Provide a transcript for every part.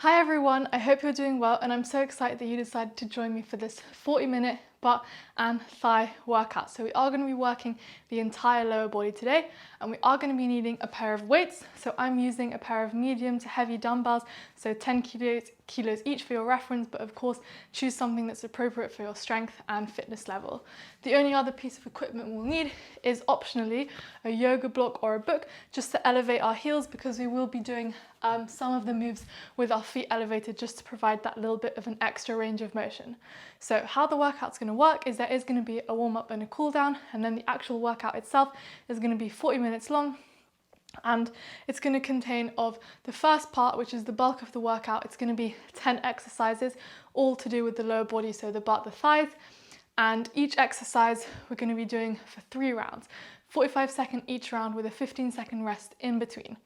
Hi everyone, I hope you're doing well and I'm so excited that you decided to join me for this 40-minute butt and thigh workout. So we are going to be working the entire lower body today and we are going to be needing a pair of weights. So I'm using a pair of medium to heavy dumbbells, so 10 kilos each for your reference, but of course choose something that's appropriate for your strength and fitness level. The only other piece of equipment we'll need is optionally a yoga block or a book just to elevate our heels, because we will be doing some of the moves with our feet elevated just to provide that little bit of an extra range of motion. So how the workout's going to work is there is going to be a warm up and a cool down, and then the actual workout itself is going to be 40 minutes long. And it's going to contain of the first part, which is the bulk of the workout. It's going to be 10 exercises, all to do with the lower body, so the butt, the thighs. And each exercise we're going to be doing for 3 rounds, 45-second each round with a 15-second rest in between.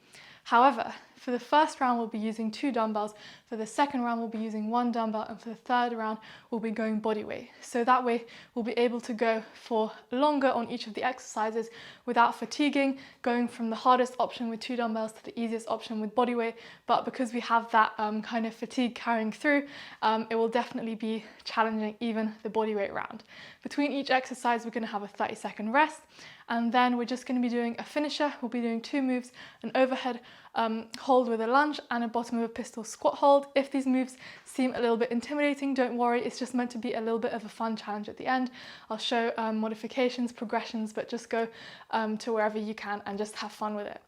However, for the first round we'll be using 2 dumbbells, for the second round we'll be using 1 dumbbell, and for the third round we'll be going body weight. So that way we'll be able to go for longer on each of the exercises without fatiguing, going from the hardest option with 2 dumbbells to the easiest option with body weight. But because we have that kind of fatigue carrying through, it will definitely be challenging even the body weight round. Between each exercise we're going to have a 30-second rest, and then we're just going to be doing a finisher. We'll be doing 2 moves, an overhead hold with a lunge and a bottom of a pistol squat hold. If these moves seem a little bit intimidating, don't worry, it's just meant to be a little bit of a fun challenge at the end. I'll show modifications, progressions, but just go to wherever you can and just have fun with it.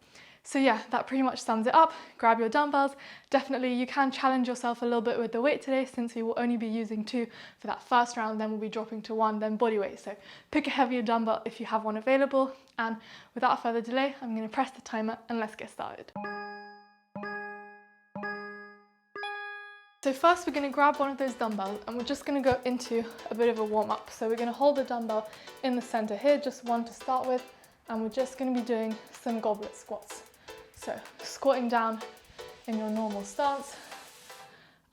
So yeah, that pretty much sums it up. Grab your dumbbells. Definitely you can challenge yourself a little bit with the weight today, since we will only be using 2 for that first round, then we'll be dropping to 1, then body weight. So pick a heavier dumbbell if you have one available. And without further delay, I'm going to press the timer and let's get started. So first we're going to grab one of those dumbbells and we're just going to go into a bit of a warm up. So we're going to hold the dumbbell in the center here, just one to start with, and we're just going to be doing some goblet squats. So squatting down in your normal stance,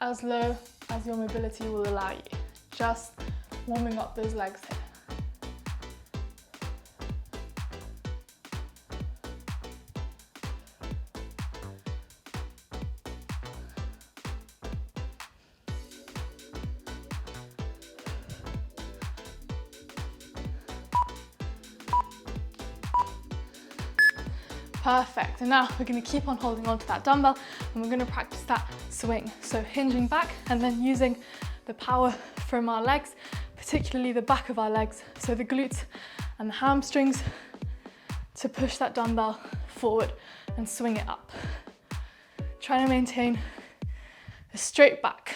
as low as your mobility will allow you. Just warming up those legs here. Perfect, and now we're going to keep on holding on to that dumbbell and we're going to practice that swing. So hinging back and then using the power from our legs, particularly the back of our legs, so the glutes and the hamstrings, to push that dumbbell forward and swing it up. Trying to maintain a straight back.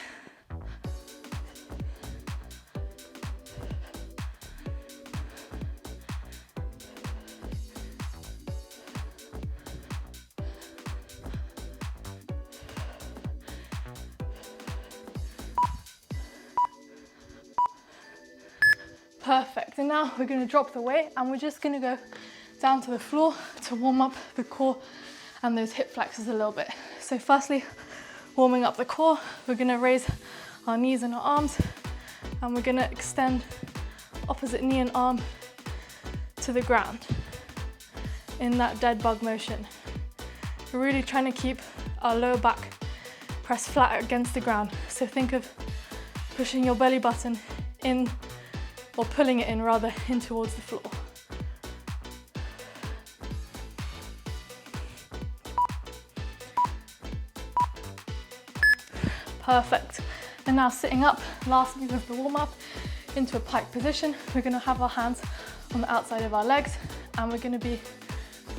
Perfect, and now we're going to drop the weight and we're just going to go down to the floor to warm up the core and those hip flexors a little bit. So firstly, warming up the core, we're going to raise our knees and our arms, and we're going to extend opposite knee and arm to the ground in that dead bug motion. We're really trying to keep our lower back pressed flat against the ground. So think of pushing your belly button in, or pulling it in rather, in towards the floor. Perfect. And now sitting up, last move of the warm up, into a pike position. We're going to have our hands on the outside of our legs and we're going to be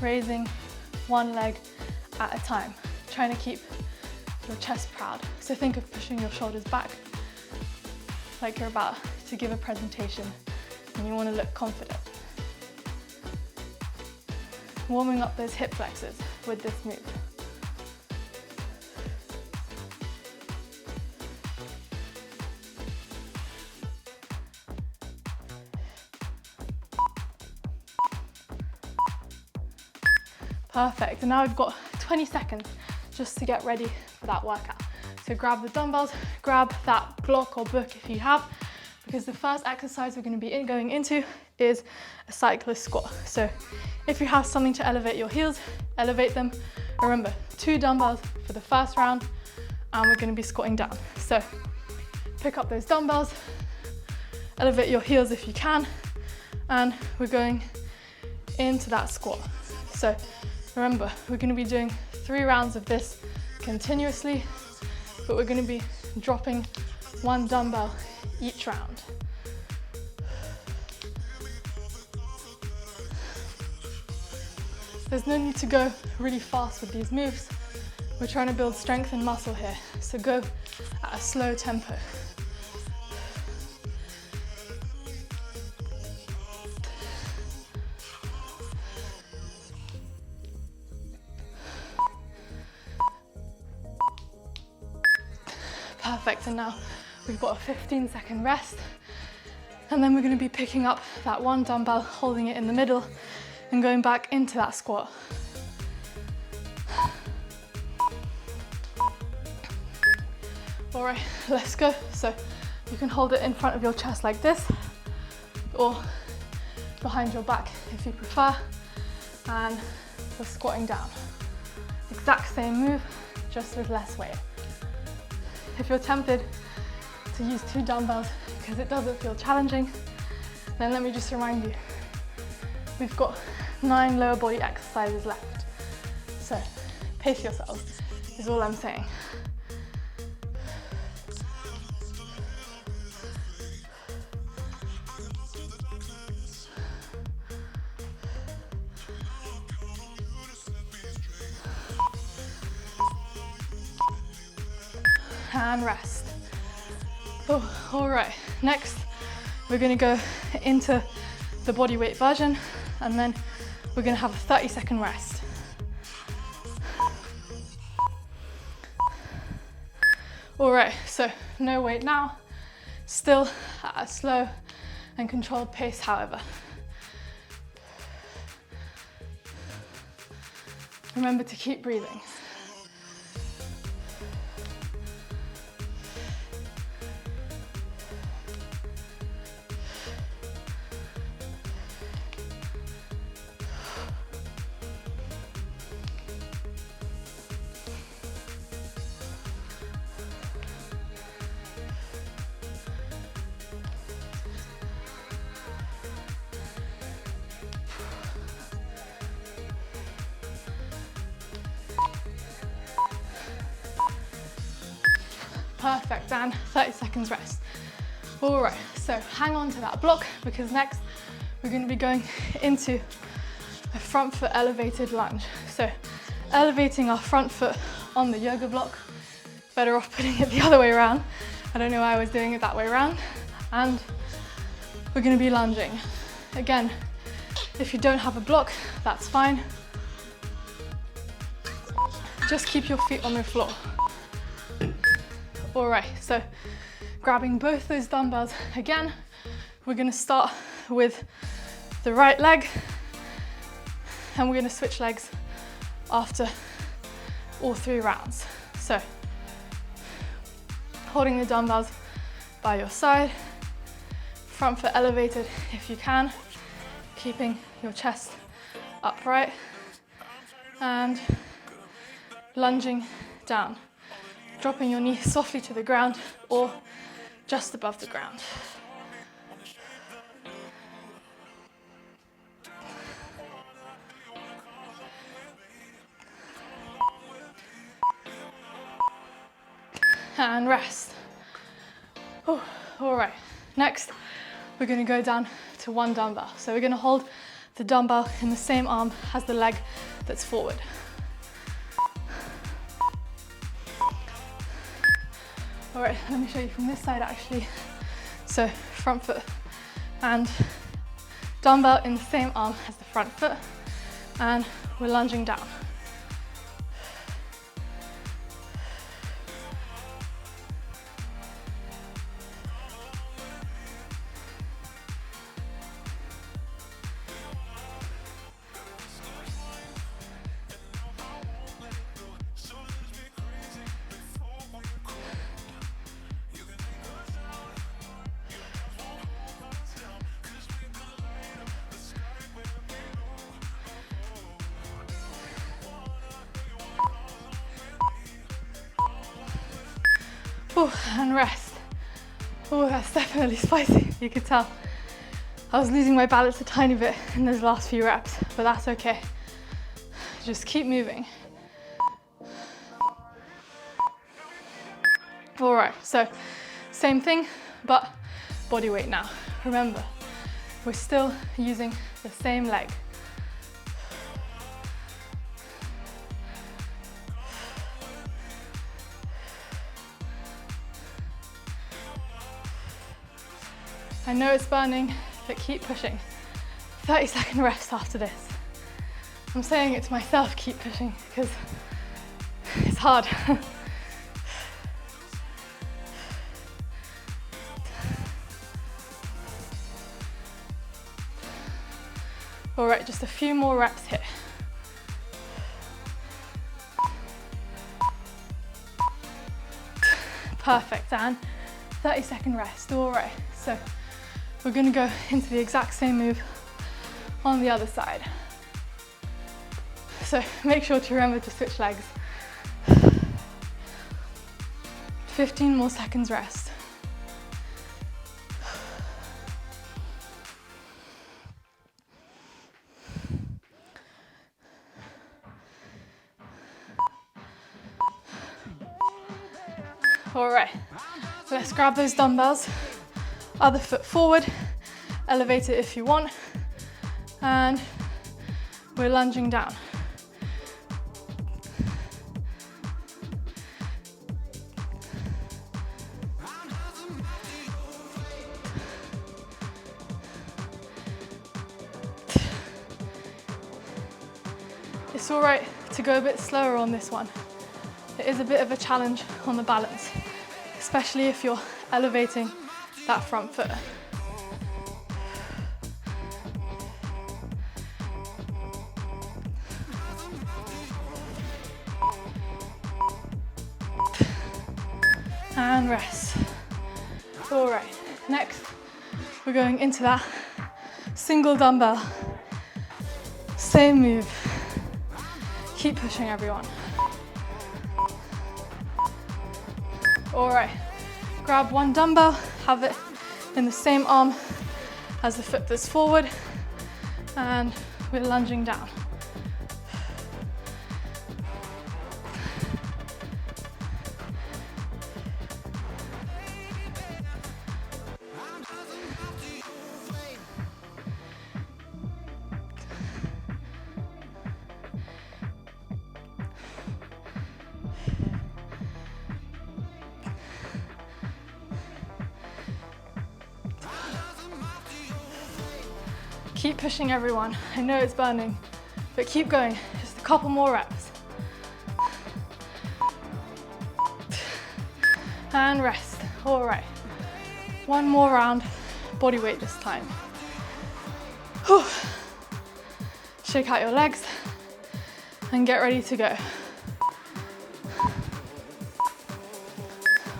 raising one leg at a time, trying to keep your chest proud. So think of pushing your shoulders back like you're about to give a presentation and you want to look confident. Warming up those hip flexors with this move. Perfect, and now we've got 20 seconds just to get ready for that workout. So grab the dumbbells, grab that block or book if you have, because the first exercise we're going to be going into is a cyclist squat. So if you have something to elevate your heels, elevate them. Remember, 2 dumbbells for the first round and we're gonna be squatting down. So pick up those dumbbells, elevate your heels if you can, and we're going into that squat. So remember, we're gonna be doing 3 rounds of this continuously, but we're gonna be dropping 1 dumbbell each round. There's no need to go really fast with these moves. We're trying to build strength and muscle here, so go at a slow tempo. Perfect, and now we've got a 15-second rest, and then we're going to be picking up that 1 dumbbell, holding it in the middle, and going back into that squat. All right, let's go. So you can hold it in front of your chest like this, or behind your back if you prefer, and we're squatting down. Exact same move, just with less weight. If you're tempted to use 2 dumbbells because it doesn't feel challenging, then let me just remind you, we've got 9 lower body exercises left. So pace yourselves is all I'm saying. And rest. Oh, all right, next we're gonna go into the body weight version, and then we're gonna have a 30-second rest. All right, so no weight now, still at a slow and controlled pace, however. Remember to keep breathing. Perfect, and 30 seconds rest. All right, so hang on to that block, because next we're going to be going into a front foot elevated lunge. So elevating our front foot on the yoga block, better off putting it the other way around. I don't know why I was doing it that way around. And we're going to be lunging. Again, if you don't have a block, that's fine. Just keep your feet on the floor. All right, so grabbing both those dumbbells again, we're gonna start with the right leg, and we're gonna switch legs after all 3 rounds. So holding the dumbbells by your side, front foot elevated if you can, keeping your chest upright, and lunging down. Dropping your knee softly to the ground or just above the ground. And rest. Oh, all right, next we're going to go down to 1 dumbbell. So we're going to hold the dumbbell in the same arm as the leg that's forward. All right, let me show you from this side actually. So front foot and dumbbell in the same arm as the front foot, and we're lunging down. And rest. Oh, that's definitely spicy, you could tell. I was losing my balance a tiny bit in those last few reps, but that's okay. Just keep moving. All right, so same thing, but body weight now. Remember, we're still using the same leg. I know it's burning, but keep pushing. 30-second rest after this. I'm saying it to myself, keep pushing, because it's hard. All right, just a few more reps here. Perfect, and 30-second rest. All right, so we're gonna go into the exact same move on the other side. So make sure to remember to switch legs. 15 more seconds rest. All right, let's grab those dumbbells. Other foot forward, elevate it if you want, and we're lunging down. It's all right to go a bit slower on this one. It is a bit of a challenge on the balance, especially if you're elevating that front foot. And rest. All right, next we're going into that single dumbbell. Same move. Keep pushing, everyone. All right, grab one dumbbell, have it in the same arm as the foot that's forward, and we're lunging down. Keep pushing, everyone. I know it's burning, but keep going. Just a couple more reps. And rest. All right. One more round, body weight this time. Whew. Shake out your legs and get ready to go.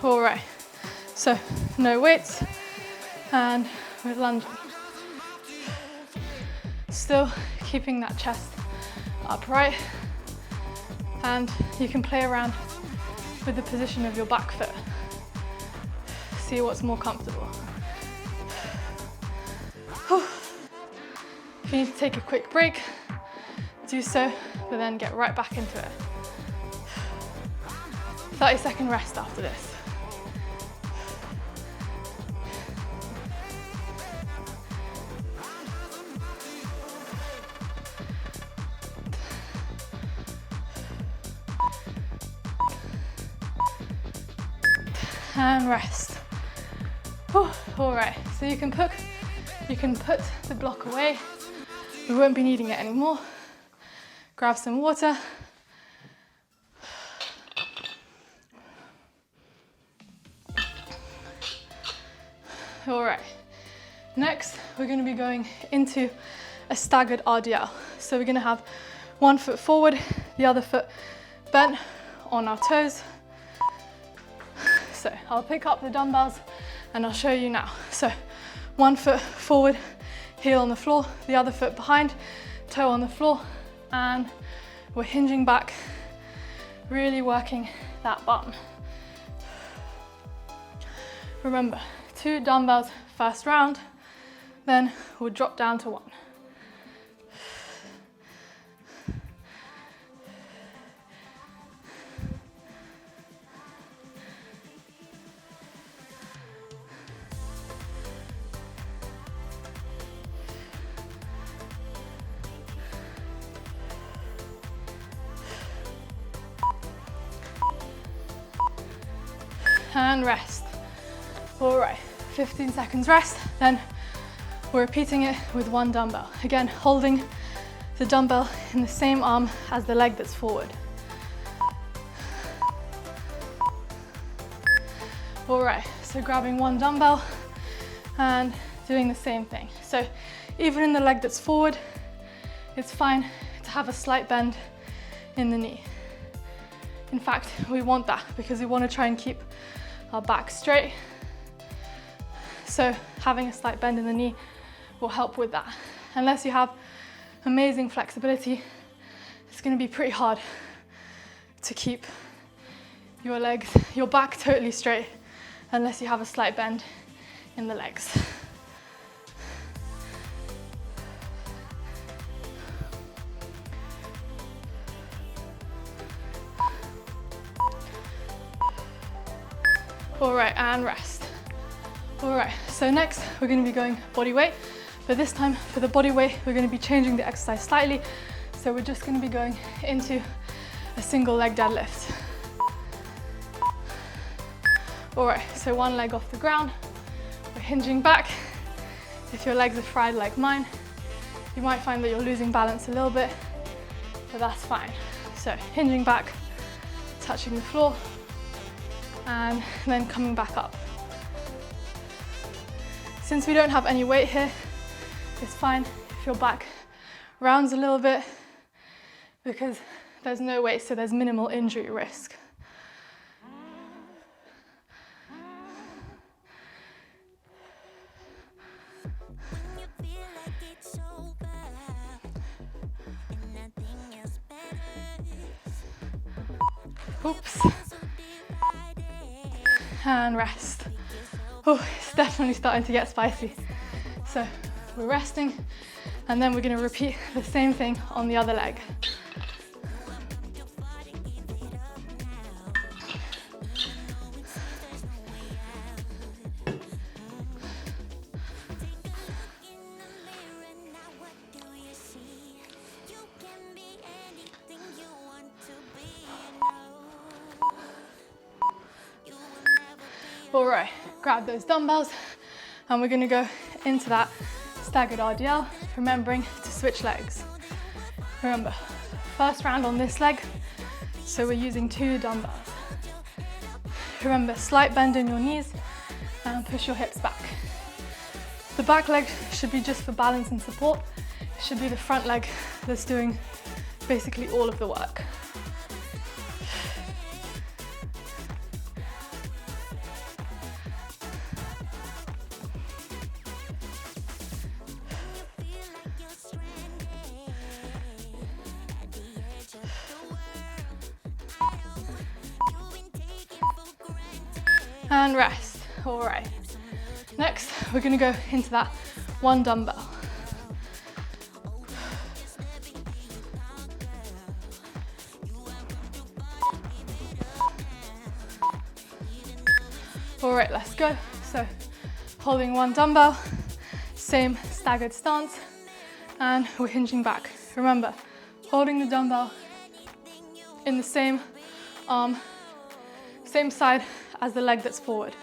All right. So no weights, and we're lunging. Still keeping that chest upright, and you can play around with the position of your back foot. See what's more comfortable. Whew. If you need to take a quick break, do so, but then get right back into it. 30-second rest after this. And rest. Whew. All right, so you can put the block away. We won't be needing it anymore. Grab some water. All right, next we're going to be going into a staggered RDL. So we're going to have one foot forward, the other foot bent on our toes. So I'll pick up the dumbbells and I'll show you now. So one foot forward, heel on the floor, the other foot behind, toe on the floor, and we're hinging back, really working that bum. Remember, 2 dumbbells first round, then we'll drop down to 1. And rest. All right, 15 seconds rest, then we're repeating it with 1 dumbbell. Again, holding the dumbbell in the same arm as the leg that's forward. All right, so grabbing 1 dumbbell and doing the same thing. So even in the leg that's forward, it's fine to have a slight bend in the knee. In fact, we want that because we want to try and keep our back straight. So having a slight bend in the knee will help with that. Unless you have amazing flexibility, it's going to be pretty hard to keep your legs, your back totally straight unless you have a slight bend in the legs. All right, and rest. All right, so next we're going to be going body weight, but this time for the body weight, we're going to be changing the exercise slightly. So we're just going to be going into a single leg deadlift. All right, so 1 leg off the ground, we're hinging back. If your legs are fried like mine, you might find that you're losing balance a little bit, but that's fine. So hinging back, touching the floor, and then coming back up. Since we don't have any weight here, it's fine if your back rounds a little bit because there's no weight, so there's minimal injury risk. Oops. And rest. Oh, it's definitely starting to get spicy. So we're resting and then we're going to repeat the same thing on the other leg. All right, grab those dumbbells and we're going to go into that staggered RDL, remembering to switch legs. Remember, first round on this leg, so we're using 2 dumbbells. Remember, slight bend in your knees and push your hips back. The back leg should be just for balance and support. It should be the front leg that's doing basically all of the work. And rest. All right. Next, we're going to go into that 1 dumbbell. All right, let's go. So, holding 1 dumbbell, same staggered stance, and we're hinging back. Remember, holding the dumbbell in the same arm, same side as the leg that's forward.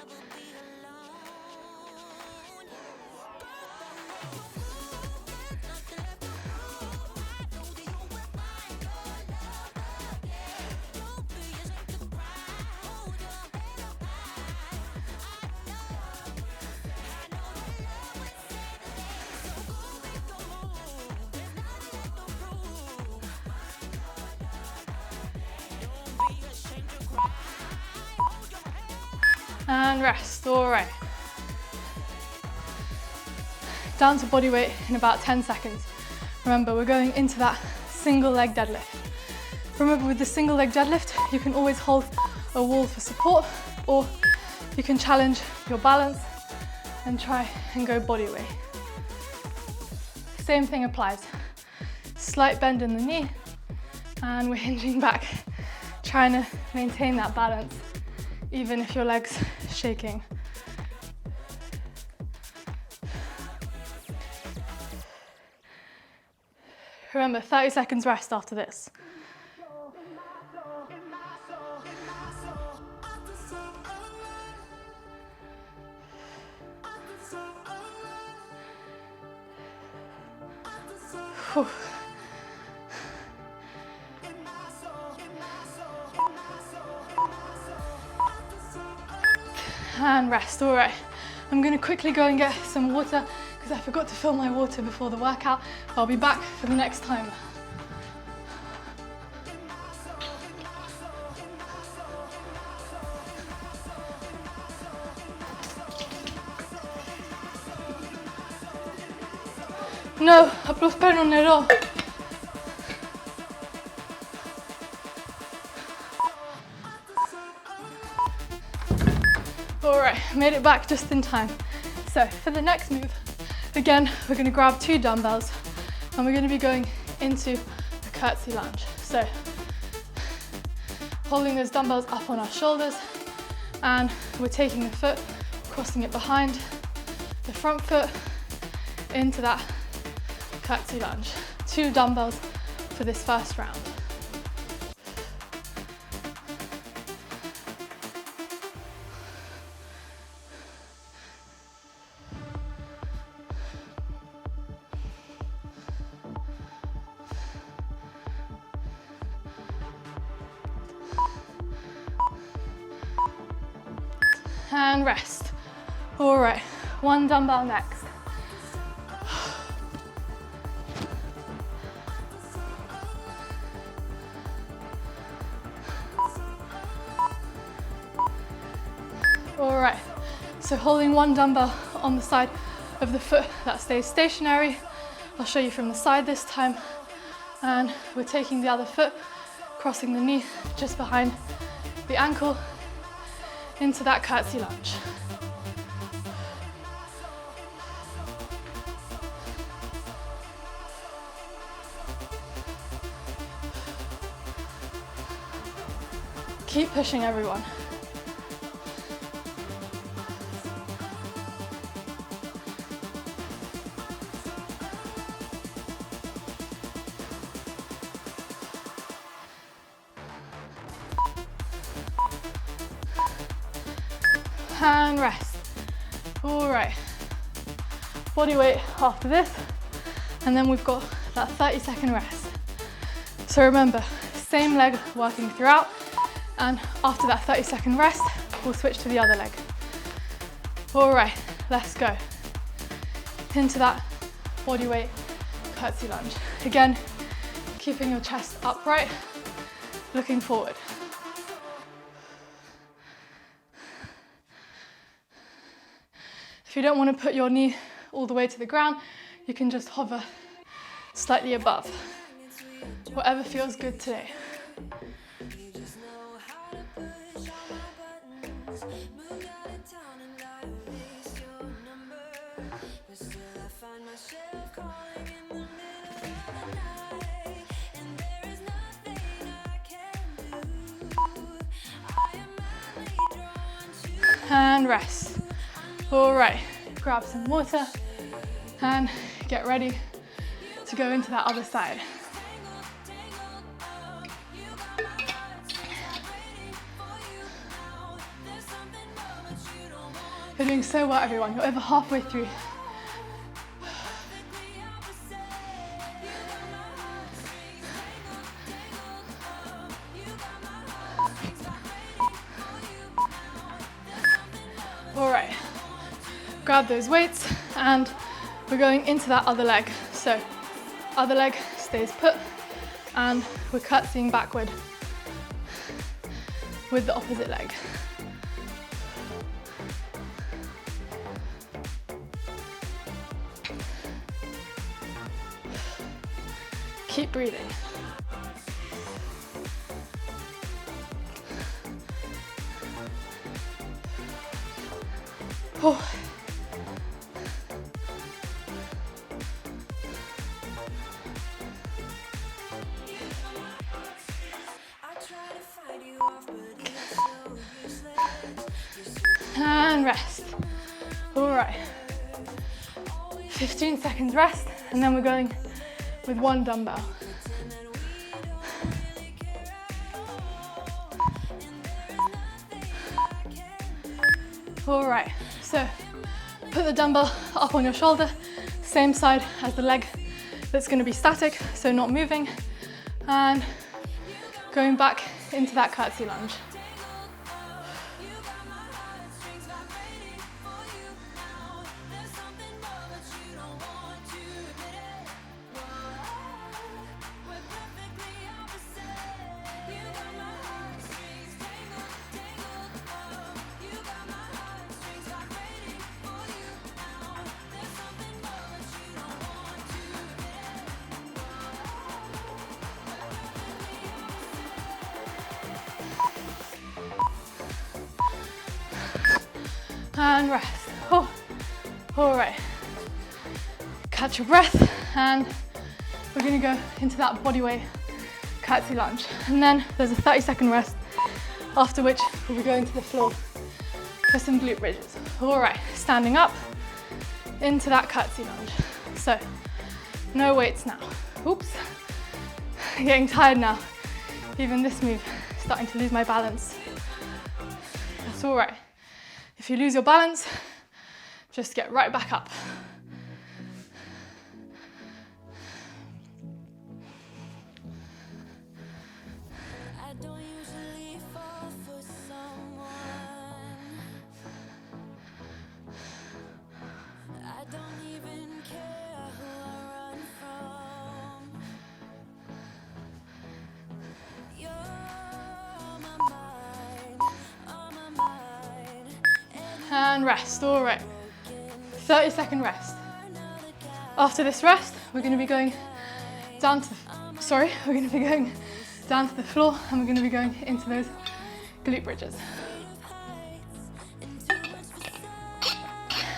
And rest. All right. Down to body weight in about 10 seconds. Remember, we're going into that single leg deadlift. Remember, with the single leg deadlift, you can always hold a wall for support, or You can challenge your balance and try and go body weight. Same thing applies. Slight bend in the knee, and we're hinging back, trying to maintain that balance, even if your leg's shaking. Remember, 30 seconds rest after this. Whew. And rest. All right, I'm gonna quickly go and get some water because I forgot to fill my water before the workout. I'll be back for the next timer. No, απλώς παίρνω νερό. All right, made it back just in time. So for the next move, again, we're going to grab 2 dumbbells and we're going to be going into the curtsy lunge. So holding those dumbbells up on our shoulders, and we're taking the foot, crossing it behind the front foot into that curtsy lunge. 2 dumbbells for this first round. And rest. All right, 1 dumbbell next. All right, so holding 1 dumbbell on the side of the foot that stays stationary. I'll show you from the side this time. And we're taking the other foot, crossing the knee just behind the ankle into that curtsy lunge. Keep pushing, everyone. And rest. All right, body weight after this, and then we've got that 30-second rest. So remember, same leg working throughout, and after that 30-second rest, we'll switch to the other leg. All right, let's go. Into that body weight curtsy lunge. Again, keeping your chest upright, looking forward. If you don't want to put your knee all the way to the ground, you can just hover slightly above. Whatever feels good today. And rest. All right, grab some water and get ready to go into that other side. You're doing so well, everyone. You're over halfway through. All right, grab those weights and we're going into that other leg. So other leg stays put and we're curtsying backward with the opposite leg. Keep breathing. Oh. And rest. All right. 15 seconds rest, and then we're going with one dumbbell. All right, so put the dumbbell up on your shoulder, same side as the leg that's going to be static, so not moving, and going back into that curtsy lunge. And rest. Oh. All right. Catch your breath, and we're gonna go into that bodyweight curtsy lunge. And then there's a 30-second rest, after which we'll be going to the floor for some glute bridges. All right, standing up into that curtsy lunge. So, no weights now. Oops. Getting tired now. Even this move, starting to lose my balance. That's all right. If you lose your balance, just get right back up. I don't usually fall for someone. I don't even care who I run from. You're on my mind, on my mind. And rest, all right. 30-second rest. After this rest, we're going to be going down to the floor, and we're going to be going into those glute bridges.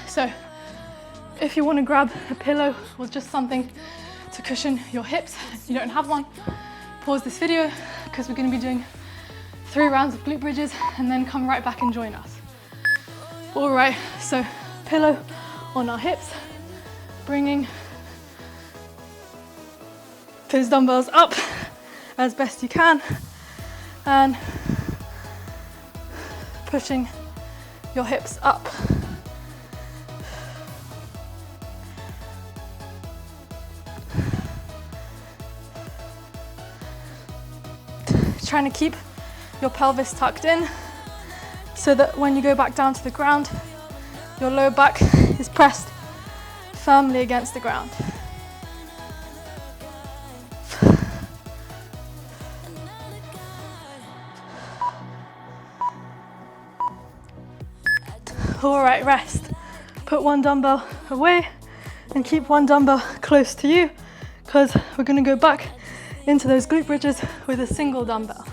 So, if you want to grab a pillow or just something to cushion your hips, if you don't have one, pause this video, because we're going to be doing 3 rounds of glute bridges, and then come right back and join us. All right, so pillow on our hips, bringing those dumbbells up as best you can, and pushing your hips up. Trying to keep your pelvis tucked in, so that when you go back down to the ground, your lower back is pressed firmly against the ground. All right, rest. Put one dumbbell away and keep one dumbbell close to you, because we're going to go back into those glute bridges with a single dumbbell.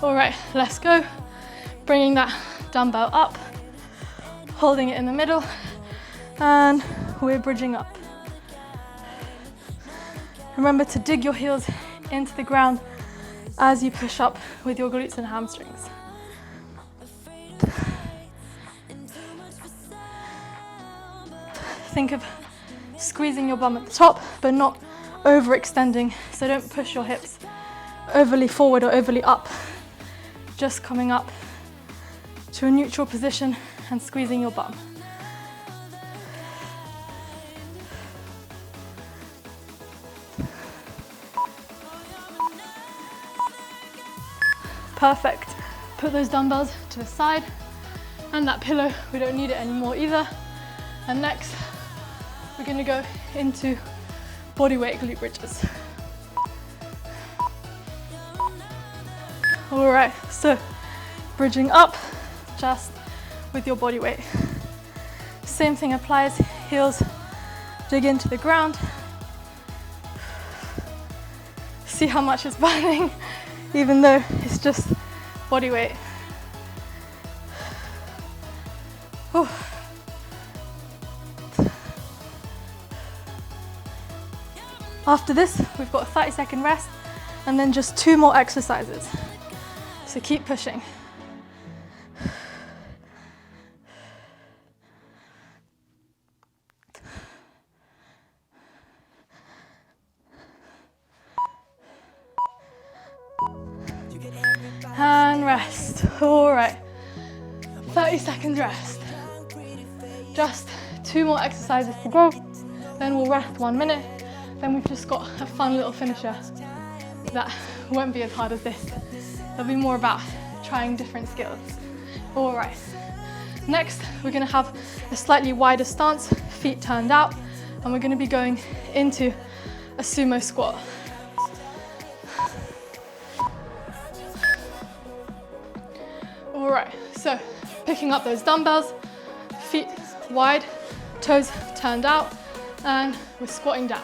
All right, let's go. Bringing that dumbbell up, holding it in the middle, and we're bridging up. Remember to dig your heels into the ground as you push up with your glutes and hamstrings. Think of squeezing your bum at the top, but not overextending, so don't push your hips overly forward or overly up. Just coming up to a neutral position and squeezing your bum. Perfect. Put those dumbbells to the side, and that pillow, we don't need it anymore either. And next, we're going to go into bodyweight glute bridges. All right, so bridging up just with your body weight. Same thing applies, heels dig into the ground. See how much is burning, even though it's just body weight. Whew. After this, we've got a 30-second rest and then just 2 more exercises. So keep pushing. And rest. All right. 30 seconds rest. Just 2 more exercises to go. Then we'll rest 1 minute. Then we've just got a fun little finisher that won't be as hard as this. It'll be more about trying different skills. All right. Next, we're gonna have a slightly wider stance, feet turned out, and we're gonna be going into a sumo squat. All right, so picking up those dumbbells, feet wide, toes turned out, and we're squatting down.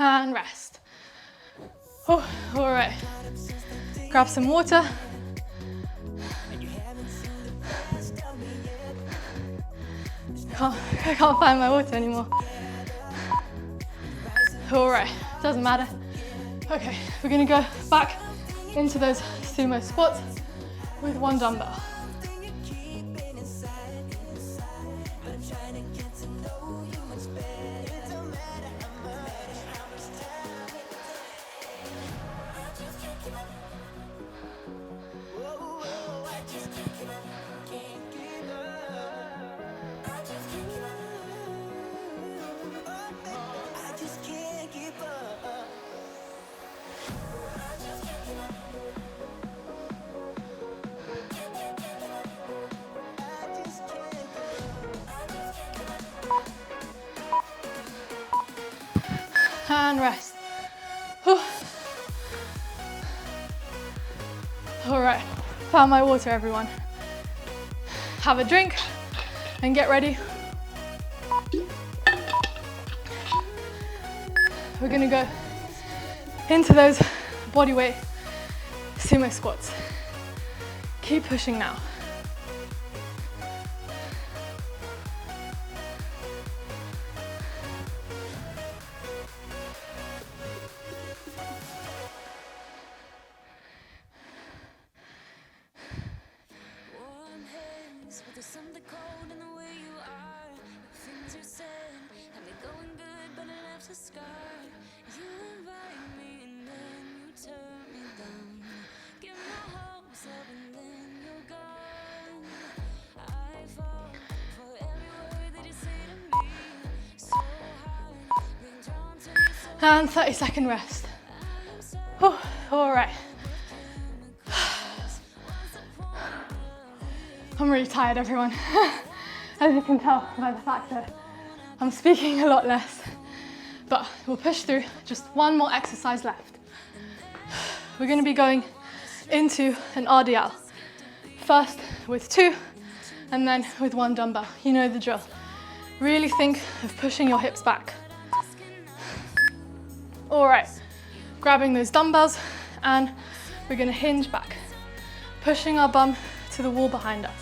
And rest. Oh, all right. Grab some water. I can't find my water anymore. All right, doesn't matter. Okay, we're gonna go back into those sumo squats with 1 dumbbell. And rest. Whew. All right, found my water, everyone. Have a drink and get ready. We're gonna go into those bodyweight sumo squats. Keep pushing now. Something cold in the way you are. Things you said had me going good, but it left a scar. You invite me and then you turn me down. Get my hopes up and then you're gone. I fall for every word that you say to me. So hard, being drawn to you so. And 30-second rest. Whew. All right. I'm really tired, everyone. As you can tell by the fact that I'm speaking a lot less. But we'll push through, just 1 more exercise left. We're gonna be going into an RDL. First with 2, and then with 1 dumbbell. You know the drill. Really think of pushing your hips back. All right, grabbing those dumbbells, and we're gonna hinge back, pushing our bum to the wall behind us.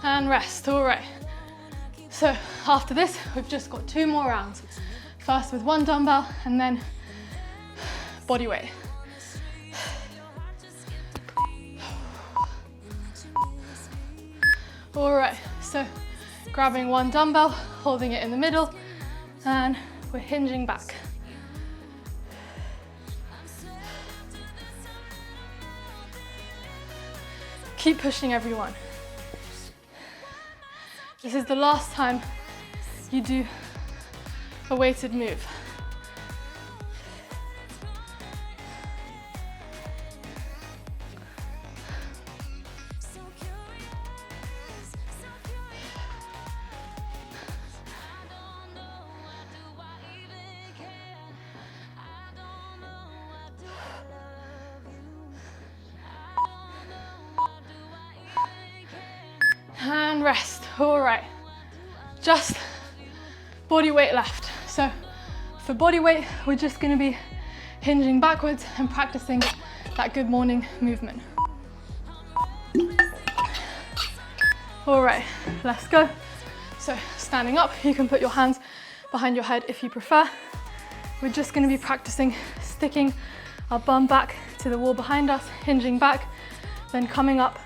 and rest. All right. So after this, we've just got 2 more rounds. First with 1 dumbbell and then body weight. All right, so grabbing 1 dumbbell, holding it in the middle, and we're hinging back. Keep pushing, everyone. This is the last time you do a weighted move. And rest. All right, just body weight left. So for body weight, we're just going to be hinging backwards and practicing that good morning movement. All right, let's go. So standing up, you can put your hands behind your head if you prefer. We're just going to be practicing sticking our bum back to the wall behind us, hinging back, then coming up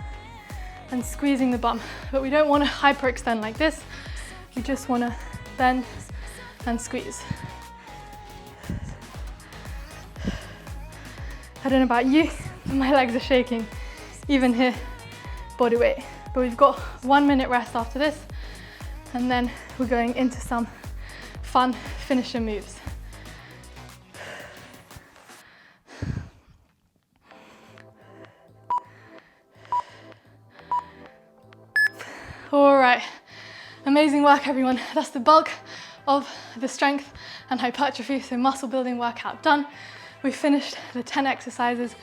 and squeezing the bum. But we don't want to hyperextend like this. We just want to bend and squeeze. I don't know about you, but my legs are shaking, even here, body weight. But we've got 1 minute rest after this, and then we're going into some fun finisher moves. All right, amazing work, everyone. That's the bulk of the strength and hypertrophy, so muscle building workout done. We finished the 10 exercises.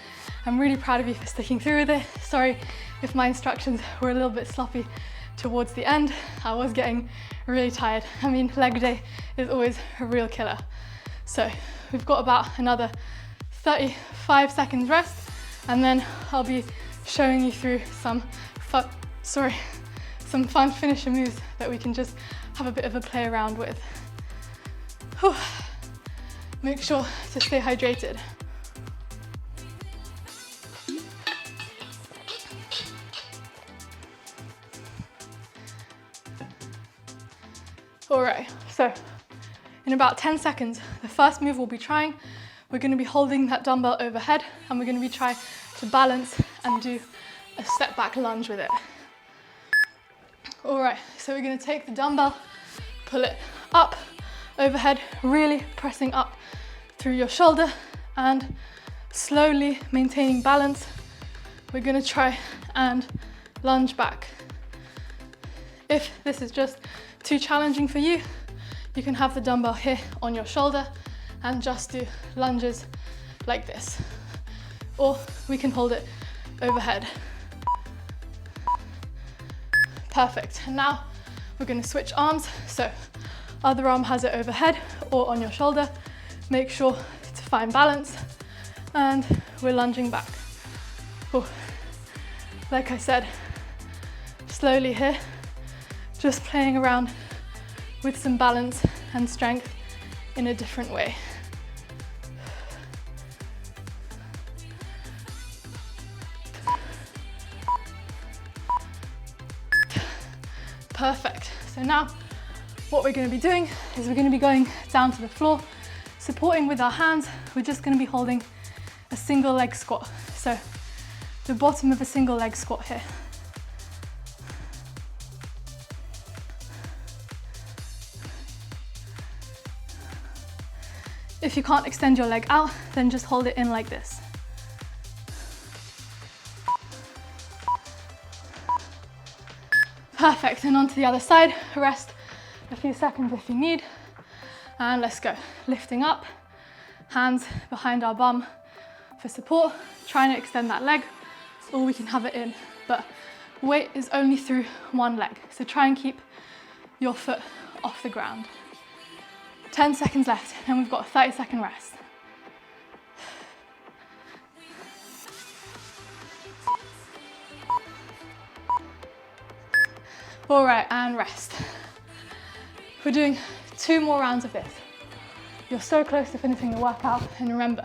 I'm really proud of you for sticking through with it. Sorry if my instructions were a little bit sloppy towards the end. I was getting really tired. I mean, leg day is always a real killer. So we've got about another 35 seconds rest, and then I'll be showing you through some fun finisher moves that we can just have a bit of a play around with. Whew. Make sure to stay hydrated. All right, so in about 10 seconds, the first move we'll be trying, we're going to be holding that dumbbell overhead, and we're going to be trying to balance and do a step back lunge with it. All right, so we're going to take the dumbbell, pull it up, overhead, really pressing up through your shoulder, and slowly maintaining balance, we're going to try and lunge back. If this is just too challenging for you, you can have the dumbbell here on your shoulder and just do lunges like this. Or we can hold it overhead. Perfect. And now we're going to switch arms. So other arm has it overhead or on your shoulder. Make sure to find balance, and we're lunging back. Oh. Like I said, slowly here, just playing around with some balance and strength in a different way. Perfect. So now what we're going to be doing is we're going to be going down to the floor, supporting with our hands. We're just going to be holding a single leg squat. So the bottom of a single leg squat here. If you can't extend your leg out, then just hold it in like this. Perfect, and on to the other side. Rest a few seconds if you need. And let's go. Lifting up, hands behind our bum for support, trying to extend that leg, or we can have it in, but weight is only through one leg. So try and keep your foot off the ground. 10 seconds left, and we've got a 30-second rest. All right, and rest. We're doing 2 more rounds of this. You're so close to finishing the workout, and remember,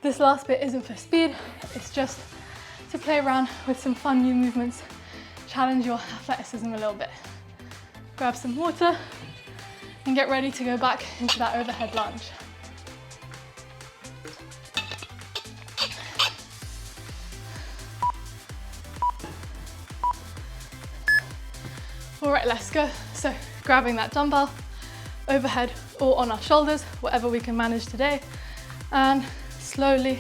this last bit isn't for speed, it's just to play around with some fun new movements, challenge your athleticism a little bit. Grab some water and get ready to go back into that overhead lunge. All right, let's go. So grabbing that dumbbell, overhead or on our shoulders, whatever we can manage today, and slowly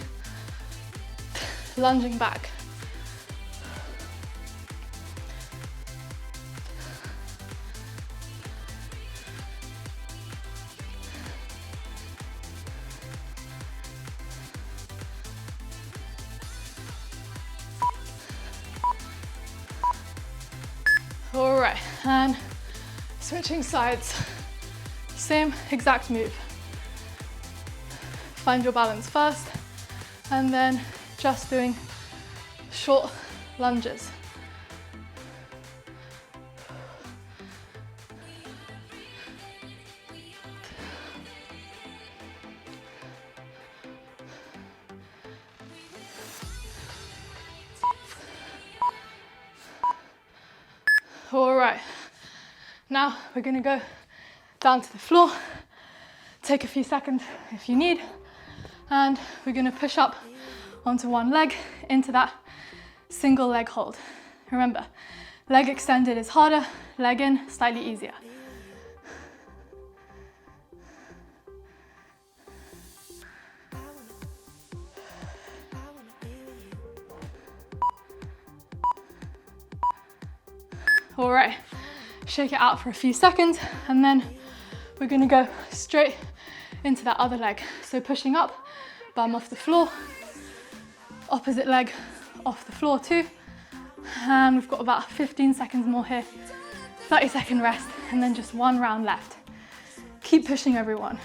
lunging back. All right, and switching sides. Same exact move. Find your balance first, and then just doing short lunges. All right, now we're gonna go down to the floor, take a few seconds if you need, and we're gonna push up onto one leg into that single leg hold. Remember, leg extended is harder, leg in, slightly easier. All right, shake it out for a few seconds, and then we're gonna go straight into that other leg. So pushing up, bum off the floor, opposite leg off the floor too. And we've got about 15 seconds more here, 30-second rest, and then just 1 round left. Keep pushing, everyone.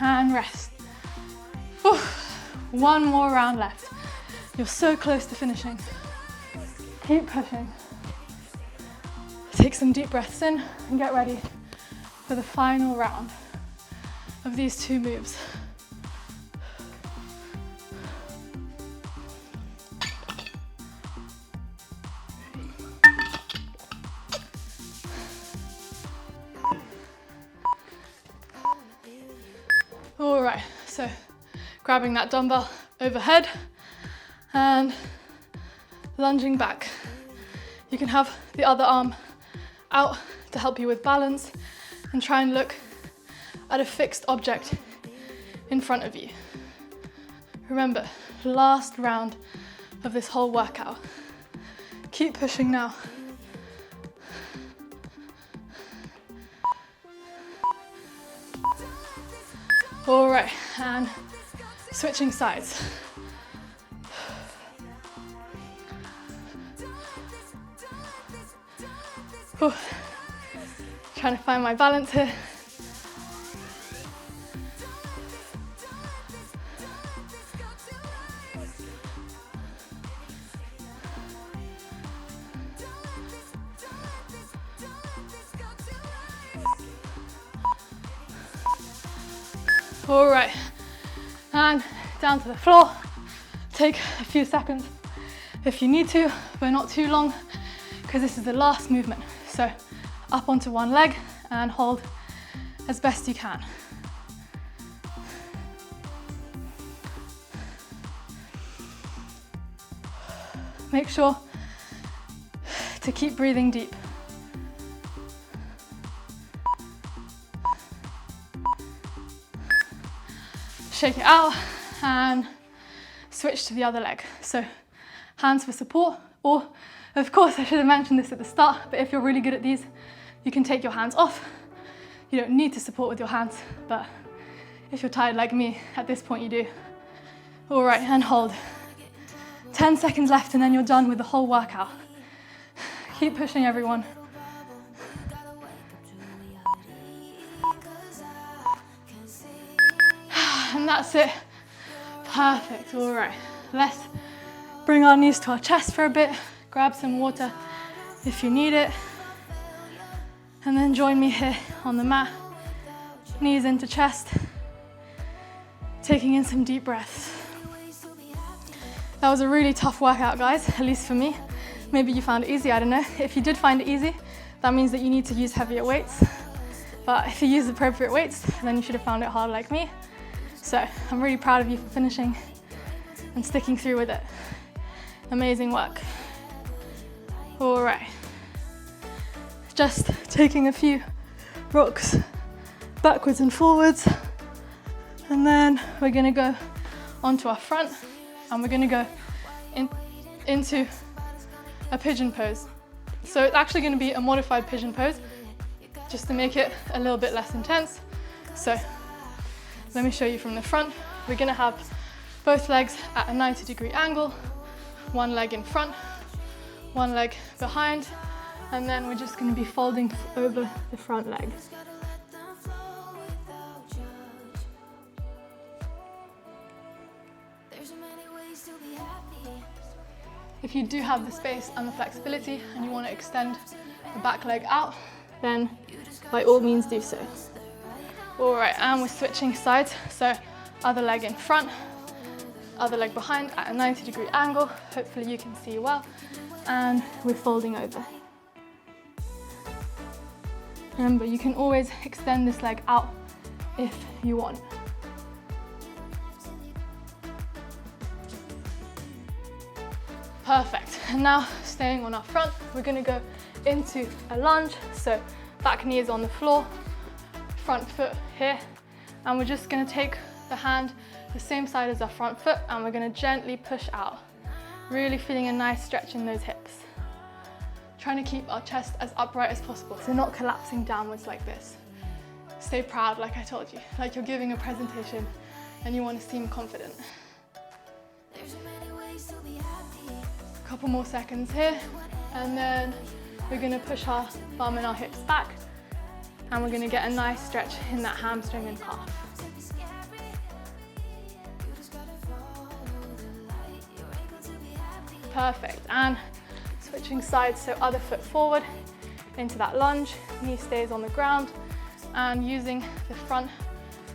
And rest. Whew. 1 more round left. You're so close to finishing. Keep pushing. Take some deep breaths in and get ready for the final round of these 2 moves. All right, so grabbing that dumbbell overhead and lunging back. You can have the other arm out to help you with balance, and try and look at a fixed object in front of you. Remember, last round of this whole workout. Keep pushing now. All right, and switching sides. Whew. Trying to find my balance here. All right, and down to the floor. Take a few seconds if you need to, but not too long, because this is the last movement. So up onto one leg and hold as best you can. Make sure to keep breathing deep. Shake it out and switch to the other leg. So hands for support, or of course I should have mentioned this at the start, but if you're really good at these, you can take your hands off. You don't need to support with your hands, but if you're tired like me, at this point you do. All right, and hold. 10 seconds left and then you're done with the whole workout. Keep pushing, everyone. And that's it. Perfect. All right, let's bring our knees to our chest for a bit. Grab some water if you need it. And then join me here on the mat. Knees into chest. Taking in some deep breaths. That was a really tough workout, guys, at least for me. Maybe you found it easy, I don't know. If you did find it easy, that means that you need to use heavier weights. But if you use appropriate weights, then you should have found it hard like me. So I'm really proud of you for finishing and sticking through with it. Amazing work. All right. Just taking a few rocks backwards and forwards. And then we're gonna go onto our front and we're gonna go into a pigeon pose. So it's actually gonna be a modified pigeon pose just to make it a little bit less intense. So let me show you from the front. We're gonna have both legs at a 90-degree angle, one leg in front, one leg behind, and then we're just gonna be folding over the front leg. If you do have the space and the flexibility and you want to extend the back leg out, then by all means do so. All right, and we're switching sides. So other leg in front, other leg behind at a 90-degree angle. Hopefully you can see well. And we're folding over. Remember, you can always extend this leg out if you want. Perfect. And now staying on our front, we're going to go into a lunge. So back knee is on the floor, front foot here, and we're just going to take the hand the same side as our front foot and we're going to gently push out, really feeling a nice stretch in those hips. Trying to keep our chest as upright as possible, so not collapsing downwards like this. Stay proud, like I told you, like you're giving a presentation and you want to seem confident. A couple more seconds here, and then we're going to push our bum and our hips back, and we're going to get a nice stretch in that hamstring and calf. Perfect, and switching sides, so other foot forward into that lunge, knee stays on the ground, and using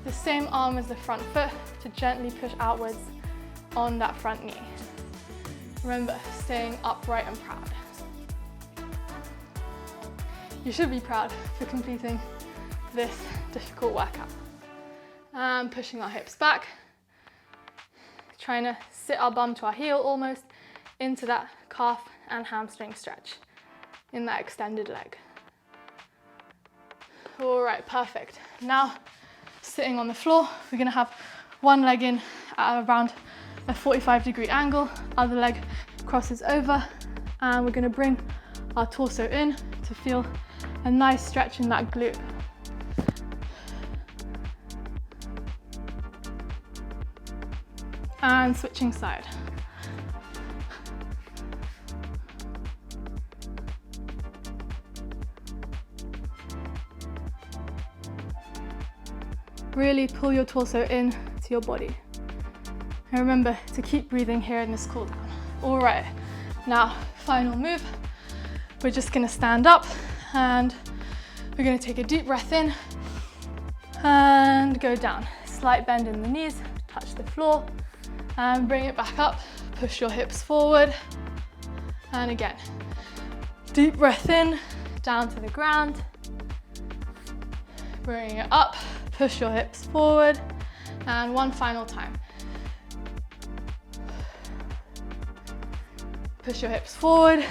the same arm as the front foot to gently push outwards on that front knee. Remember, staying upright and proud. You should be proud for completing this difficult workout. And pushing our hips back, trying to sit our bum to our heel almost into that calf and hamstring stretch in that extended leg. All right, perfect. Now, sitting on the floor, we're gonna have one leg in at around a 45-degree angle, other leg crosses over, and we're gonna bring our torso in to feel a nice stretch in that glute. And switching side. Really pull your torso in to your body. And remember to keep breathing here in this cool down. All right, now final move. We're just gonna stand up and we're gonna take a deep breath in and go down. Slight bend in the knees, touch the floor, and bring it back up. Push your hips forward. And again, deep breath in, down to the ground. Bring it up, push your hips forward, and one final time. Push your hips forward,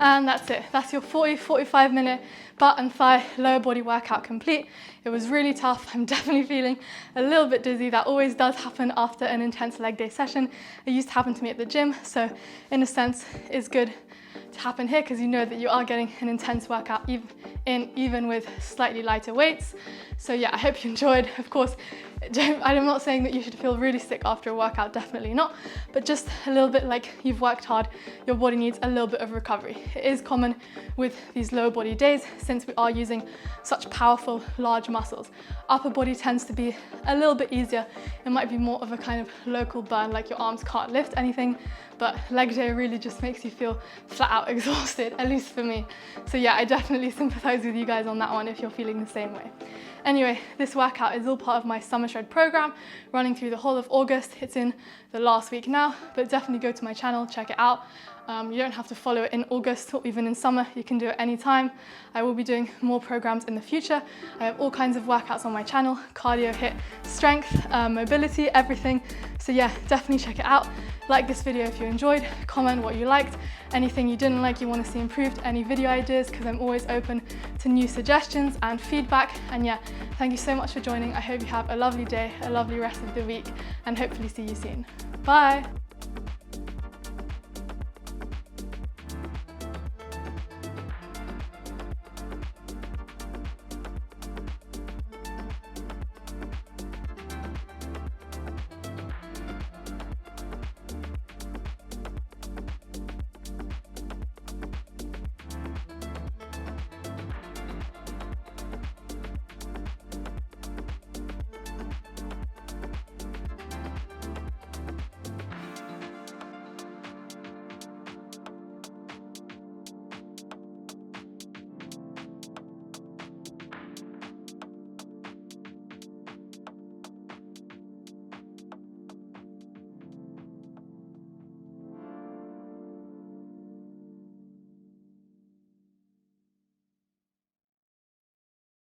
and that's it. That's your 45 minute butt and thigh lower body workout complete. It was really tough. I'm definitely feeling a little bit dizzy. That always does happen after an intense leg day session. It used to happen to me at the gym, so in a sense, it's good to happen here, because you know that you are getting an intense workout even with slightly lighter weights. So yeah, I hope you enjoyed. Of course, I'm not saying that you should feel really sick after a workout, definitely not, but just a little bit like you've worked hard, your body needs a little bit of recovery. It is common with these lower body days since we are using such powerful, large muscles. Upper body tends to be a little bit easier. It might be more of a kind of local burn, like your arms can't lift anything, but leg day really just makes you feel flat out exhausted, at least for me. So yeah, I definitely sympathize with you guys on that one if you're feeling the same way. Anyway, this workout is all part of my Summer Shred program running through the whole of August. It's in the last week now, but definitely go to my channel, check it out. You don't have to follow it in August or even in summer, you can do it anytime. I will be doing more programs in the future. I have all kinds of workouts on my channel, cardio, HIIT, strength, mobility, everything. So yeah, definitely check it out. Like this video if you enjoyed, comment what you liked, anything you didn't like you want to see improved, any video ideas, because I'm always open to new suggestions and feedback. And yeah, thank you so much for joining. I hope you have a lovely day, a lovely rest of the week, and hopefully see you soon. Bye!